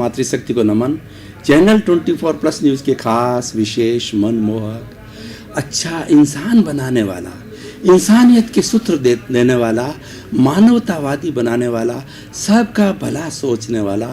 मातृशक्ति को नमन। Channel 24+ news के खास विशेष मनमोहक अच्छा इंसान बनाने वाला, इंसानियत के सूत्र देने वाला, मानवतावादी बनाने वाला, सबका भला सोचने वाला,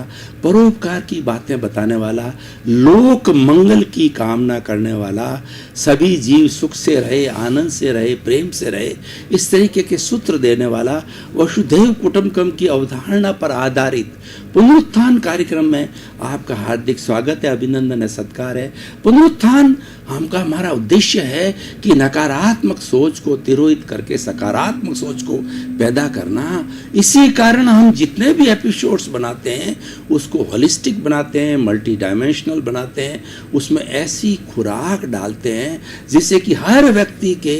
परोपकार की बातें बताने वाला, लोक मंगल की कामना करने वाला, सभी जीव सुख से रहे, आनंद से रहे, प्रेम से रहे, इस तरीके के सूत्र देने वाला, वसुधैव कुटुंबकम की अवधारणा पर आधारित पुनरुत्थान कार्यक्रम में आपका हार्दिक स्वागत है, अभिनंदन है, सत्कार है। पुनरुत्थान हमारा उद्देश्य है कि नकारात्मक सोच को तिरोहित करके सकारात्मक सोच को पैदा करना। इसी कारण हम जितने भी एपिसोड्स बनाते हैं उसको होलिस्टिक बनाते हैं, मल्टी डायमेंशनल बनाते हैं, उसमें ऐसी खुराक डालते हैं जिससे कि हर व्यक्ति के,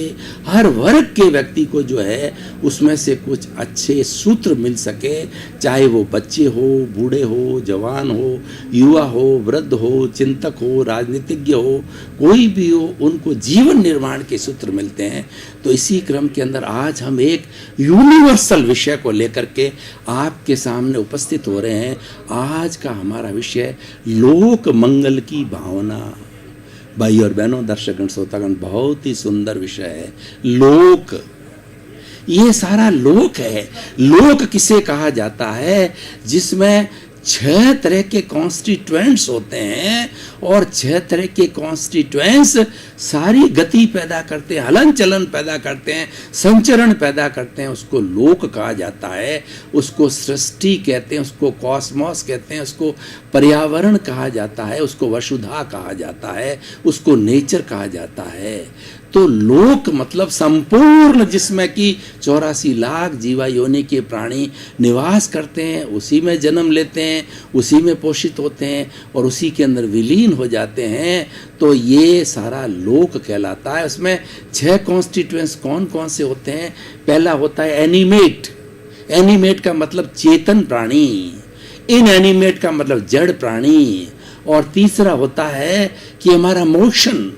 हर वर्ग के व्यक्ति को जो है उसमें से कुछ अच्छे सूत्र मिल सके, चाहे वो बच्चे हो, बूढ़े हो, जवान हो, युवा हो, वृद्ध हो, चिंतक हो, राजनीतिज्ञ हो, कोई भी हो, उनको जीवन निर्माण के सूत्र मिलते हैं। तो इसी क्रम के अंदर आज हम एक यूनिवर्सल विषय को लेकर के आपके सामने उपस्थित हो रहे हैं। आज का हमारा विषय लोक मंगल की भावना। भाई और बहनों, दर्शकगण, श्रोतागण, बहुत ही सुंदर विषय है लोक। ये सारा लोक है। लोक किसे कहा जाता है? जिसमें 6 तरह के कॉन्स्टिट्यूएंट्स होते हैं और 6 तरह के कॉन्स्टिट्यूएंट्स सारी गति पैदा करते हैं, हलन चलन पैदा करते हैं, संचरण पैदा करते हैं। उसको लोक कहा जाता है, उसको सृष्टि कहते हैं, उसको कॉस्मोस कहते हैं, उसको पर्यावरण कहा जाता है, उसको वसुधा कहा जाता है, उसको नेचर कहा जाता है। तो लोक मतलब संपूर्ण, जिसमें कि 84 लाख जीवा योनि के प्राणी निवास करते हैं, उसी में जन्म लेते हैं, उसी में पोषित होते हैं और उसी के अंदर विलीन हो जाते हैं। तो ये सारा लोक कहलाता है। उसमें 6 कॉन्स्टिट्यूएंट्स कौन कौन से होते हैं? पहला होता है एनिमेट। एनिमेट का मतलब चेतन प्राणी, इनएनिमेट का मतलब जड़ प्राणी, और तीसरा होता है कि हमारा मोशन।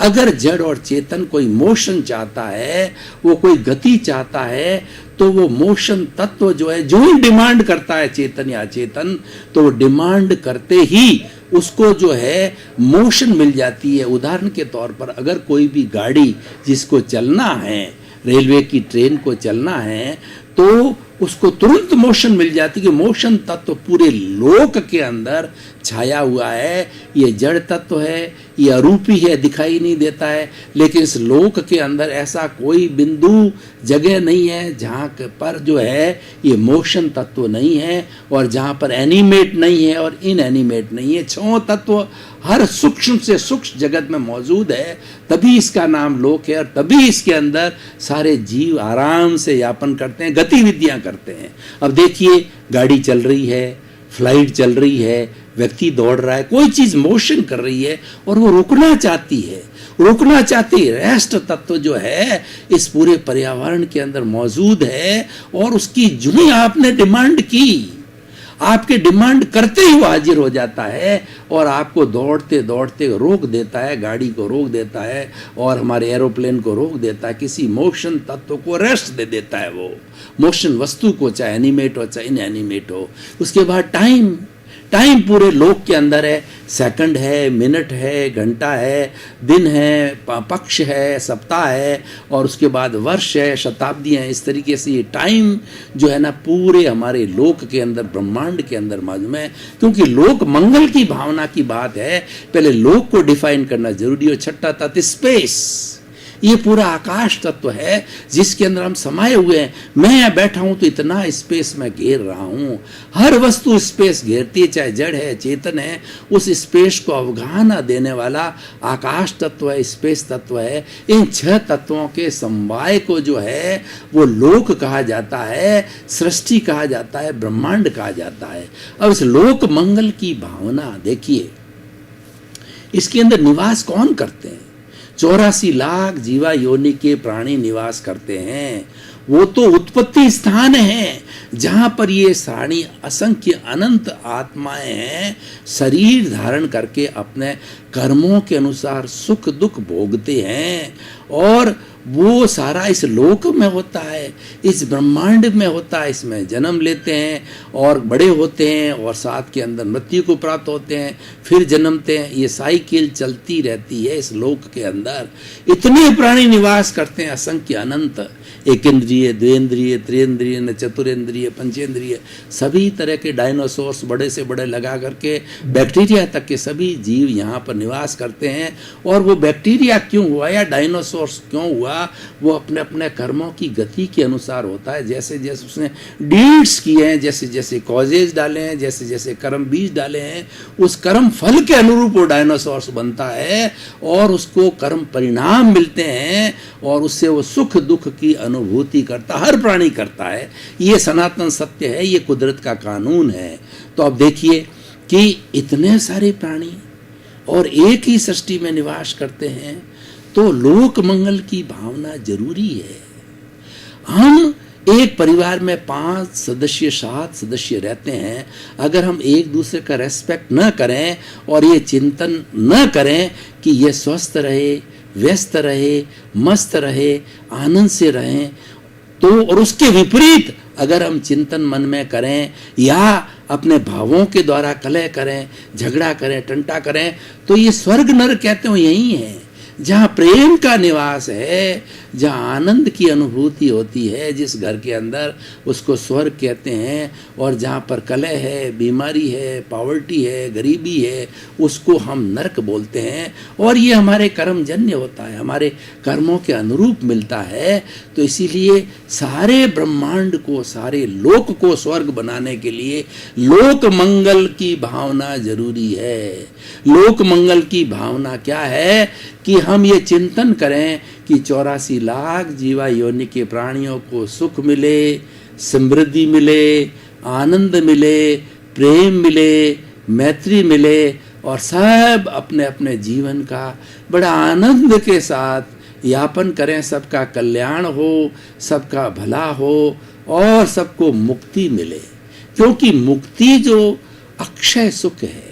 अगर जड़ और चेतन कोई मोशन चाहता है, वो कोई गति चाहता है, तो वो मोशन तत्व जो है, जो ही डिमांड करता है चेतन या चेतन, तो वो डिमांड करते ही उसको जो है मोशन मिल जाती है। उदाहरण के तौर पर अगर कोई भी गाड़ी जिसको चलना है, रेलवे की ट्रेन को चलना है, तो उसको तुरंत मोशन मिल जाती है कि मोशन तत्व पूरे लोक के अंदर छाया हुआ है। ये जड़ तत्व है, ये अरूपी है, दिखाई नहीं देता है, लेकिन इस लोक के अंदर ऐसा कोई बिंदु जगह नहीं है जहाँ पर जो है ये मोशन तत्व नहीं है और जहाँ पर एनिमेट नहीं है और इनएनिमेट नहीं है। 6 तत्व हर सूक्ष्म से सूक्ष्म जगत में मौजूद है, तभी इसका नाम लोक है और तभी इसके अंदर सारे जीव आराम से यापन करते हैं, गतिविधियां करते हैं। अब देखिए, गाड़ी चल रही है, फ्लाइट चल रही है, व्यक्ति दौड़ रहा है, कोई चीज मोशन कर रही है और वो रुकना चाहती है, रुकना चाहती है। रेस्ट तत्व जो है इस पूरे पर्यावरण के अंदर मौजूद है और उसकी जो ही आपने डिमांड की, आपके डिमांड करते ही वो हाजिर हो जाता है और आपको दौड़ते दौड़ते रोक देता है, गाड़ी को रोक देता है और हमारे एरोप्लेन को रोक देता है, किसी मोशन तत्व को रेस्ट दे देता है। वो मोशन वस्तु को, चाहे एनिमेट हो चाहे इनएनिमेट हो। उसके बाद टाइम टाइम पूरे लोक के अंदर है, सेकंड है, मिनट है, घंटा है, दिन है, पक्ष है, सप्ताह है और उसके बाद वर्ष है, शताब्दियां हैं। इस तरीके से ये टाइम जो है ना पूरे हमारे लोक के अंदर, ब्रह्मांड के अंदर मौजूद है। क्योंकि लोक मंगल की भावना की बात है, पहले लोक को डिफाइन करना जरूरी है। 6ठा तत्व स्पेस, ये पूरा आकाश तत्व है जिसके अंदर हम समाये हुए हैं। मैं यहाँ बैठा हूं तो इतना स्पेस में घेर रहा हूं, हर वस्तु स्पेस घेरती है, चाहे जड़ है, चेतन है। उस स्पेस को अवगाहना देने वाला आकाश तत्व है, स्पेस तत्व है। इन 6 तत्वों के समवाय को जो है वो लोक कहा जाता है, सृष्टि कहा जाता है, ब्रह्मांड कहा जाता है। अब इस लोक मंगल की भावना देखिए, इसके अंदर निवास कौन करते हैं? 84 लाख जीवा योनि के प्राणी निवास करते हैं। वो तो उत्पत्ति स्थान है जहां पर ये सारी असंख्य अनंत आत्माएं हैं, शरीर धारण करके अपने कर्मों के अनुसार सुख दुख भोगते हैं और वो सारा इस लोक में होता है, इस ब्रह्मांड में होता है। इसमें जन्म लेते हैं और बड़े होते हैं और साथ के अंदर मृत्यु को प्राप्त होते हैं, फिर जन्मते हैं। ये साइकिल चलती रहती है इस लोक के अंदर। इतने प्राणी निवास करते हैं, असंख्य अनंत, एक इंद्रिय, द्वेंद्रिय, त्रियेंद्रिय, न चतुरेंद्रिय, पंचेंद्रिय, सभी तरह के डायनासोर्स बड़े से बड़े लगा करके बैक्टीरिया तक के सभी जीव यहाँ पर निवास करते हैं। और वो बैक्टीरिया क्यों हुआ या डायनासोर्स क्यों हुआ, वो अपने अपने कर्मों की गति के अनुसार होता है। जैसे जैसे उसने डीड्स किए हैं, जैसे जैसे कॉजेज डाले हैं, जैसे जैसे कर्म बीज डाले हैं, उस कर्म फल के अनुरूप वो डायनासोर्स बनता है और उसको कर्म परिणाम मिलते हैं और उससे वो सुख दुख की अनुभूति करता, हर प्राणी करता है। ये सनातन सत्य है, ये कुदरत का कानून है। तो अब देखिए कि इतने सारे प्राणी और एक ही सृष्टि में निवास करते हैं, तो लोक मंगल की भावना जरूरी है। हम एक परिवार में 5 सदस्य 7 सदस्य रहते हैं, अगर हम एक दूसरे का रेस्पेक्ट न करें और ये चिंतन न करें कि ये स्वस्थ रहे, व्यस्त रहे, मस्त रहे, आनंद से रहें, तो और उसके विपरीत अगर हम चिंतन मन में करें या अपने भावों के द्वारा कलह करें, झगड़ा करें, टंटा करें, तो ये स्वर्ग नरक कहते हो यही है, जहाँ प्रेम का निवास है, जहाँ आनंद की अनुभूति होती है। जिस घर के अंदर, उसको स्वर्ग कहते हैं। और जहाँ पर कलह है, बीमारी है, पॉवर्टी है, गरीबी है, उसको हम नरक बोलते हैं। और ये हमारे कर्मजन्य होता है, हमारे कर्मों के अनुरूप मिलता है। तो इसीलिए सारे ब्रह्मांड को, सारे लोक को स्वर्ग बनाने के लिए लोक मंगल की भावना जरूरी है। लोक मंगल की भावना क्या है कि हम ये चिंतन करें कि 84 लाख जीवा योनि के प्राणियों को सुख मिले, समृद्धि मिले, आनंद मिले, प्रेम मिले, मैत्री मिले और सब अपने अपने जीवन का बड़ा आनंद के साथ यापन करें। सबका कल्याण हो, सबका भला हो और सबको मुक्ति मिले। क्योंकि मुक्ति जो अक्षय सुख है,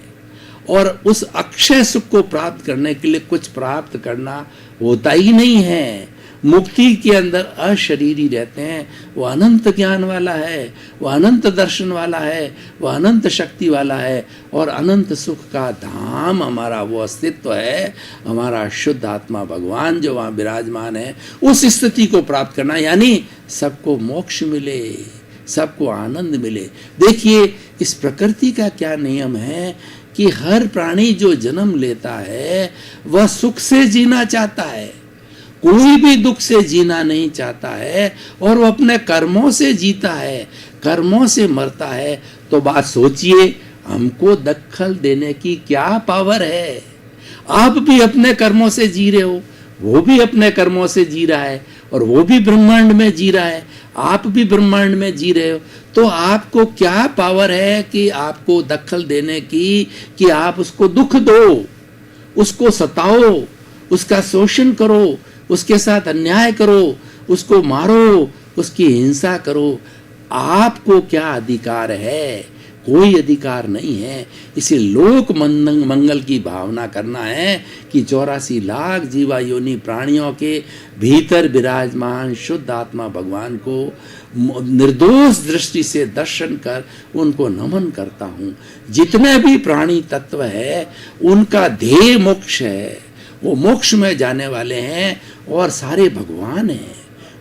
और उस अक्षय सुख को प्राप्त करने के लिए कुछ प्राप्त करना होता ही नहीं है। मुक्ति के अंदर अशरीरी रहते हैं, वो अनंत ज्ञान वाला है, वो अनंत दर्शन वाला है, वो अनंत शक्ति वाला है और अनंत सुख का धाम हमारा वो अस्तित्व है। हमारा शुद्ध आत्मा भगवान जो वहाँ विराजमान है, उस स्थिति को प्राप्त करना, यानी सबको मोक्ष मिले, सबको आनंद मिले। देखिए इस प्रकृति का क्या नियम है कि हर प्राणी जो जन्म लेता है वह सुख से जीना चाहता है, कोई भी दुख से जीना नहीं चाहता है, और वह अपने कर्मों से जीता है, कर्मों से मरता है। तो बात सोचिए, हमको दखल देने की क्या पावर है? आप भी अपने कर्मों से जी रहे हो, वो भी अपने कर्मों से जी रहा है, और वो भी ब्रह्मांड में जी रहा है, आप भी ब्रह्मांड में जी रहे हो। तो आपको क्या पावर है कि आपको दखल देने की, कि आप उसको दुख दो, उसको सताओ, उसका शोषण करो, उसके साथ अन्याय करो, उसको मारो, उसकी हिंसा करो? आपको क्या अधिकार है? कोई अधिकार नहीं है। इसे लोक मंगल की भावना करना है कि 84 लाख जीवा योनि प्राणियों के भीतर विराजमान शुद्ध आत्मा भगवान को निर्दोष दृष्टि से दर्शन कर उनको नमन करता हूँ। जितने भी प्राणी तत्व है उनका ध्येय मोक्ष है, वो मोक्ष में जाने वाले हैं और सारे भगवान हैं।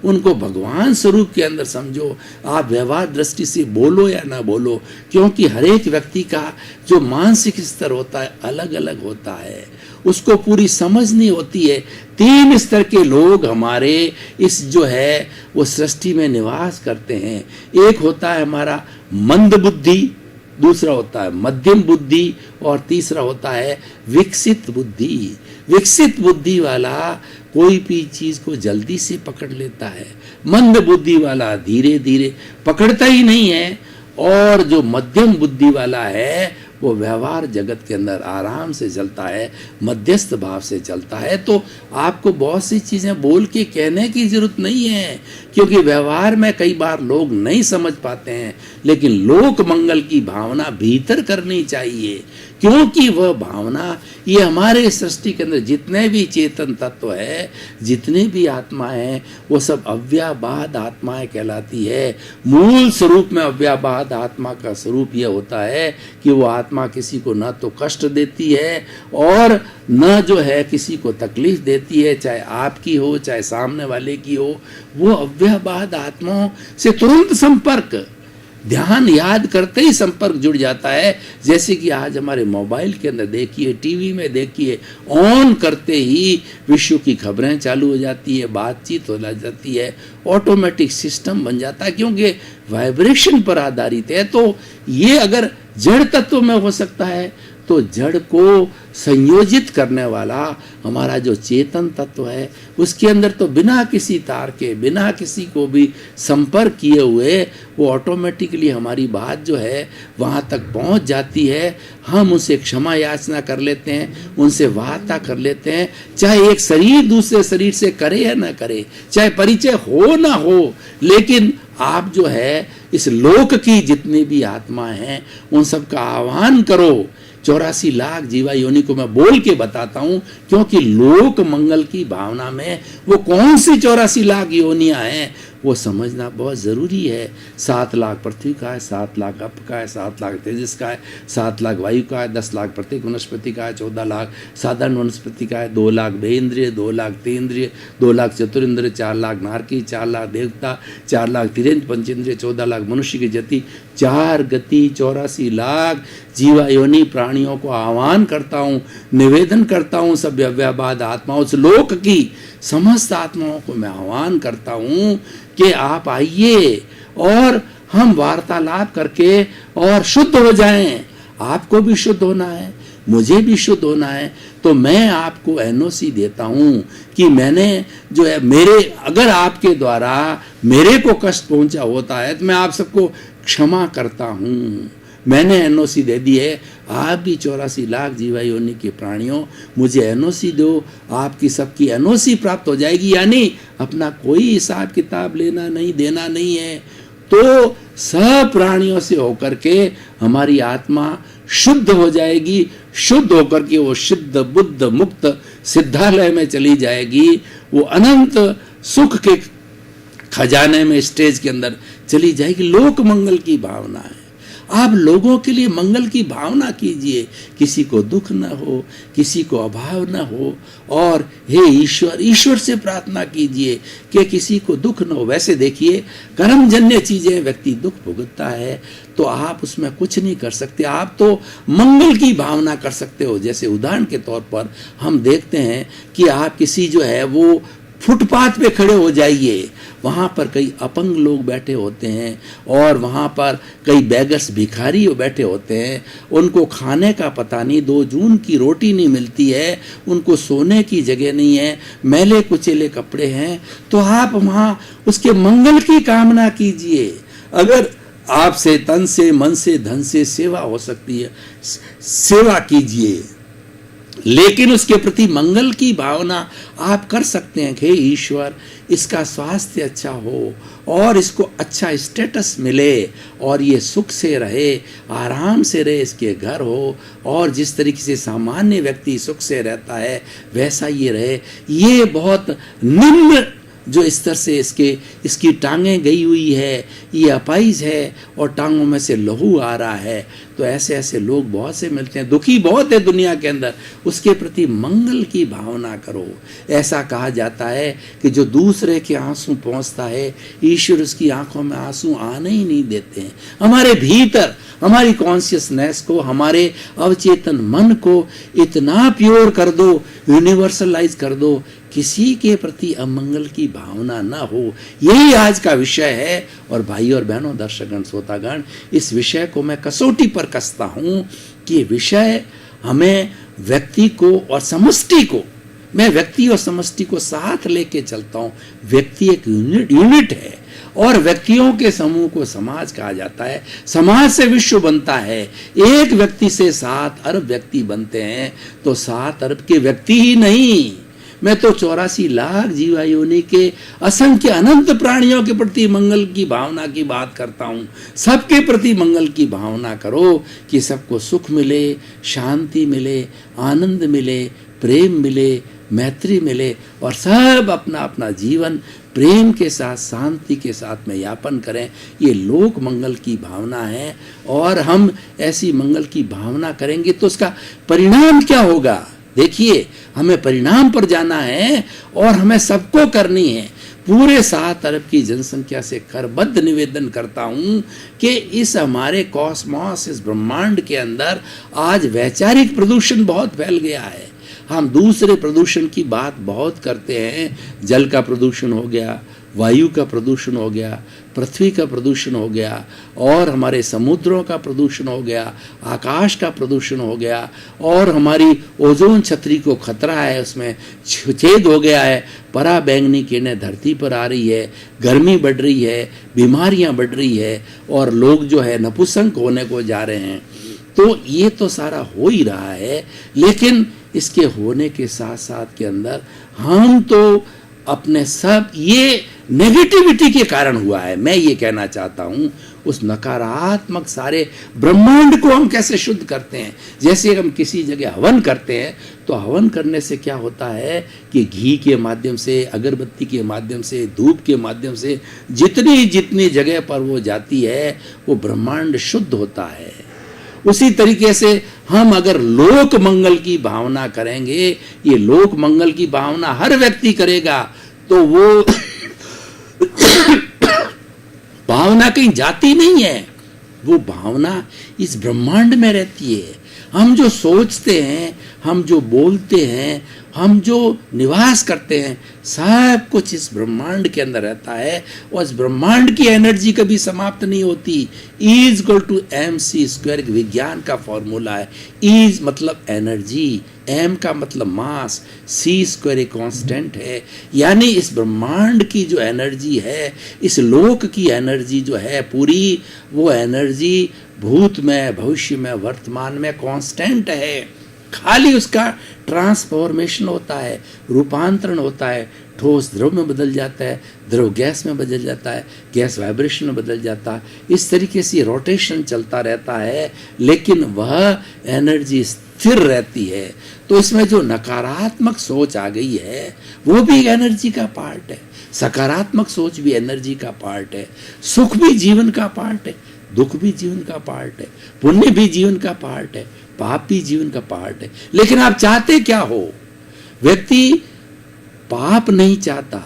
उनको भगवान स्वरूप के अंदर समझो। आप व्यवहार दृष्टि से बोलो या ना बोलो, क्योंकि हर एक व्यक्ति का जो मानसिक स्तर होता है अलग अलग होता है, उसको पूरी समझ नहीं होती है। 3 स्तर के लोग हमारे इस जो है वो सृष्टि में निवास करते हैं। एक होता है हमारा मंद बुद्धि, दूसरा होता है मध्यम बुद्धि और तीसरा होता है विकसित बुद्धि। विकसित बुद्धि वाला कोई भी चीज को जल्दी से पकड़ लेता है, मंद बुद्धि वाला धीरे धीरे पकड़ता ही नहीं है, और जो मध्यम बुद्धि वाला है वो व्यवहार जगत के अंदर आराम से चलता है, मध्यस्थ भाव से चलता है, तो आपको बहुत सी चीज़ें बोल के कहने की जरूरत नहीं है, क्योंकि व्यवहार में कई बार लोग नहीं समझ पाते हैं, लेकिन लोक मंगल की भावना भीतर करनी चाहिए, क्योंकि वह भावना ये हमारे सृष्टि के अंदर जितने भी चेतन तत्व है, जितने भी आत्मा है, वो सब अव्याबाद आत्माएं कहलाती है। मूल स्वरूप में अव्याबाद आत्मा का स्वरूप यह होता है कि वो आत्मा किसी को न तो कष्ट देती है और न जो है किसी को तकलीफ देती है, चाहे आपकी हो चाहे सामने वाले की हो। वो अव्याबाद आत्माओं से तुरंत संपर्क, ध्यान याद करते ही संपर्क जुड़ जाता है। जैसे कि आज हमारे मोबाइल के अंदर देखिए, टीवी में देखिए, ऑन करते ही विश्व की खबरें चालू हो जाती है, बातचीत हो जाती है, ऑटोमेटिक सिस्टम बन जाता है, क्योंकि वाइब्रेशन पर आधारित है। तो ये अगर जड़ तत्व में हो सकता है, तो जड़ को संयोजित करने वाला हमारा जो चेतन तत्व है, उसके अंदर तो बिना किसी तार के, बिना किसी को भी संपर्क किए हुए वो ऑटोमेटिकली हमारी बात जो है वहाँ तक पहुँच जाती है। हम उनसे क्षमा याचना कर लेते हैं, उनसे वार्ता कर लेते हैं, चाहे एक शरीर दूसरे शरीर से करे या ना करे, चाहे परिचय हो ना हो, लेकिन आप जो है इस लोक की जितनी भी आत्माएं हैं उन सब का आह्वान करो। 84 लाख जीवा योनि को मैं बोल के बताता हूं, क्योंकि लोक मंगल की भावना में वो कौन सी 84 लाख योनियां हैं वो समझना बहुत ज़रूरी है। 7 लाख पृथ्वी का है, 7 लाख अप का है, 7 लाख तेजस का है, 7 लाख वायु का है, 10 लाख प्रत्येक वनस्पति का है, 14 लाख साधारण वनस्पति का है, 2 लाख बेइंद्रिय, 2 लाख तेन्द्रिय, 2 लाख चतुरिंद्रिय, 4 लाख नारकी, 4 लाख देवता, 4 लाख तिरेंद्र पंचेंद्रिय, 14 लाख मनुष्य की जति, 4 गति 84 लाख जीवा योनि प्राणियों को आह्वान करता हूँ, निवेदन करता हूँ। सब अव्याबाद आत्माओं उस लोक की समस्त आत्माओं को मैं आह्वान करता हूँ कि आप आइए और हम वार्तालाप करके और शुद्ध हो जाएं। आपको भी शुद्ध होना है, मुझे भी शुद्ध होना है। तो मैं आपको एनओसी देता हूँ कि मैंने जो है मेरे, अगर आपके द्वारा मेरे को कष्ट पहुंचा होता है तो मैं आप सबको क्षमा करता हूँ। मैंने एनओसी दे दी है। आप भी 84 लाख जीवा योनि के प्राणियों मुझे एनओसी दो, आपकी सबकी एनओसी प्राप्त हो जाएगी, यानी अपना कोई हिसाब किताब लेना नहीं देना नहीं है। तो सब प्राणियों से होकर के हमारी आत्मा शुद्ध हो जाएगी, शुद्ध होकर के वो शुद्ध बुद्ध मुक्त सिद्धालय में चली जाएगी, वो अनंत सुख के खजाने में स्टेज के अंदर चली जाएगी। लोक मंगल की भावना है। आप लोगों के लिए मंगल की भावना कीजिए, किसी को दुख न हो, किसी को अभाव न हो, और हे ईश्वर, ईश्वर से प्रार्थना कीजिए कि किसी को दुख न हो। वैसे देखिए, कर्मजन्य चीजें व्यक्ति दुख भुगतता है तो आप उसमें कुछ नहीं कर सकते, आप तो मंगल की भावना कर सकते हो। जैसे उदाहरण के तौर पर हम देखते हैं कि आप किसी जो है वो फुटपाथ पे खड़े हो जाइए, वहाँ पर कई अपंग लोग बैठे होते हैं और वहाँ पर कई बेगर्स भिखारी बैठे होते हैं, उनको खाने का पता नहीं, 2 जून की रोटी नहीं मिलती है, उनको सोने की जगह नहीं है, मैले कुचेले कपड़े हैं। तो आप वहाँ उसके मंगल की कामना कीजिए। अगर आपसे तन से मन से धन से सेवा हो सकती है, सेवा कीजिए, लेकिन उसके प्रति मंगल की भावना आप कर सकते हैं कि ईश्वर इसका स्वास्थ्य अच्छा हो और इसको अच्छा स्टेटस मिले और ये सुख से रहे, आराम से रहे, इसके घर हो, और जिस तरीके से सामान्य व्यक्ति सुख से रहता है वैसा ये रहे। ये बहुत निम्न जो स्तर से इसकी टांगें गई हुई है, ये अपाइज है और टांगों में से लहू आ रहा है। तो ऐसे ऐसे लोग बहुत से मिलते हैं, दुखी बहुत है दुनिया के अंदर, उसके प्रति मंगल की भावना करो। ऐसा कहा जाता है कि जो दूसरे के आंसू पहुंचता है, ईश्वर उसकी आंखों में आंसू आने ही नहीं देते हैं। हमारे भीतर हमारी कॉन्शियसनेस को, हमारे अवचेतन मन को इतना प्योर कर दो, यूनिवर्सलाइज कर दो, किसी के प्रति अमंगल की भावना ना हो। यही आज का विषय है। और भाई और बहनों, दर्शकगण, श्रोतागण, इस विषय को मैं कसौटी पर कसता हूं कि विषय हमें व्यक्ति को और समष्टि को, मैं व्यक्ति और समष्टि को साथ लेके चलता हूँ। व्यक्ति एक यूनिट है और व्यक्तियों के समूह को समाज कहा जाता है। समाज से विश्व बनता है। एक व्यक्ति से 7 अरब व्यक्ति बनते हैं, तो 7 अरब के व्यक्ति ही नहीं, मैं तो 84 लाख जीवा योनि के असंख्य अनंत प्राणियों के प्रति मंगल की भावना की बात करता हूँ। सबके प्रति मंगल की भावना करो कि सबको सुख मिले, शांति मिले, आनंद मिले, प्रेम मिले, मैत्री मिले और सब अपना अपना जीवन प्रेम के साथ, शांति के साथ में यापन करें। ये लोक मंगल की भावना है और हम ऐसी मंगल की भावना करेंगे तो उसका परिणाम क्या होगा? देखिए, हमें परिणाम पर जाना है और हमें सबको करनी है। पूरे 7 अरब की जनसंख्या से करबद्ध निवेदन करता हूं कि इस हमारे कॉस्मॉस, इस ब्रह्मांड के अंदर आज वैचारिक प्रदूषण बहुत फैल गया है। हम दूसरे प्रदूषण की बात बहुत करते हैं। जल का प्रदूषण हो गया, वायु का प्रदूषण हो गया, पृथ्वी का प्रदूषण हो गया और हमारे समुद्रों का प्रदूषण हो गया, आकाश का प्रदूषण हो गया और हमारी ओजोन छतरी को खतरा है, उसमें छेद हो गया है, पराबैंगनी किरणें धरती पर आ रही है, गर्मी बढ़ रही है, बीमारियां बढ़ रही है और लोग जो है नपुंसक होने को जा रहे हैं। तो ये तो सारा हो ही रहा है, लेकिन इसके होने के साथ साथ के अंदर हम तो अपने सब ये नेगेटिविटी के कारण हुआ है। मैं ये कहना चाहता हूँ उस नकारात्मक सारे ब्रह्मांड को हम कैसे शुद्ध करते हैं। जैसे हम किसी जगह हवन करते हैं तो हवन करने से क्या होता है कि घी के माध्यम से, अगरबत्ती के माध्यम से, धूप के माध्यम से जितनी जितनी जगह पर वो जाती है वो ब्रह्मांड शुद्ध होता है। उसी तरीके से हम अगर लोक मंगल की भावना करेंगे, ये लोक मंगल की भावना हर व्यक्ति करेगा तो वो भावना कहीं जाती नहीं है, वो भावना इस ब्रह्मांड में रहती है। हम जो सोचते हैं, हम जो बोलते हैं, हम जो निवास करते हैं, सब कुछ इस ब्रह्मांड के अंदर रहता है और इस ब्रह्मांड की एनर्जी कभी समाप्त नहीं होती। E=mc² विज्ञान का फॉर्मूला है। E मतलब एनर्जी, m का मतलब मास, c² एक कांस्टेंट है। यानी इस ब्रह्मांड की जो एनर्जी है, इस लोक की एनर्जी जो है पूरी, वो एनर्जी भूत में, भविष्य में, वर्तमान में कांस्टेंट है। खाली उसका ट्रांसफॉर्मेशन होता है, रूपांतरण होता है। ठोस द्रव में बदल जाता है, द्रव गैस में बदल जाता है, गैस वाइब्रेशन में बदल जाता है। इस तरीके से रोटेशन चलता रहता है, लेकिन वह एनर्जी स्थिर रहती है। तो इसमें जो नकारात्मक सोच आ गई है वो भी एनर्जी का पार्ट है, सकारात्मक सोच भी एनर्जी का पार्ट है, सुख भी जीवन का पार्ट है, दुख भी जीवन का पार्ट है, पुण्य भी जीवन का पार्ट है, पाप भी जीवन का पार्ट है। लेकिन आप चाहते क्या हो? व्यक्ति पाप नहीं चाहता,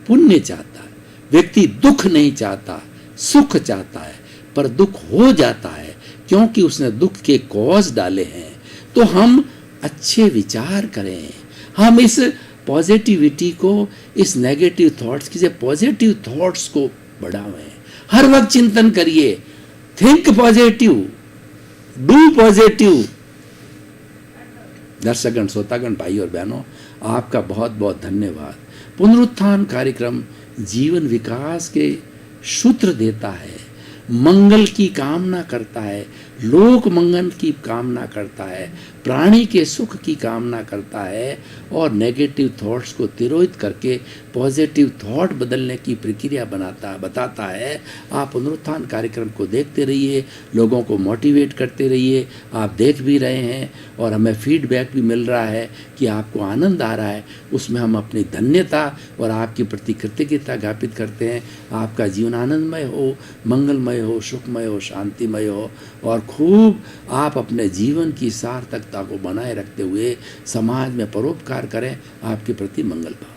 पुण्य चाहता है। व्यक्ति दुख नहीं चाहता, सुख चाहता है, पर दुख हो जाता है क्योंकि उसने दुख के कॉज डाले हैं। तो हम अच्छे विचार करें, हम इस पॉजिटिविटी को, इस नेगेटिव थॉट्स की पॉजिटिव थॉट्स को बढ़ावें। हर वक्त चिंतन करिए, थिंक पॉजिटिव, डू पॉजिटिव। दर्शकगण, श्रोतागण, भाई और बहनों, आपका बहुत बहुत धन्यवाद। पुनरुत्थान कार्यक्रम जीवन विकास के सूत्र देता है, मंगल की कामना करता है, लोक मंगल की कामना करता है, प्राणी के सुख की कामना करता है और नेगेटिव थॉट्स को तिरोहित करके पॉजिटिव थॉट बदलने की प्रक्रिया बताता है। आप पुनरुत्थान कार्यक्रम को देखते रहिए, लोगों को मोटिवेट करते रहिए। आप देख भी रहे हैं और हमें फीडबैक भी मिल रहा है कि आपको आनंद आ रहा है। उसमें हम अपनी धन्यता और आपके प्रति कृतज्ञता ज्ञापित करते हैं। आपका जीवन आनंदमय हो, मंगलमय हो, सुखमय हो, शांतिमय हो और खूब आप अपने जीवन की सार्थकता को बनाए रखते हुए समाज में परोपकार करें। आपके प्रति मंगल भाव।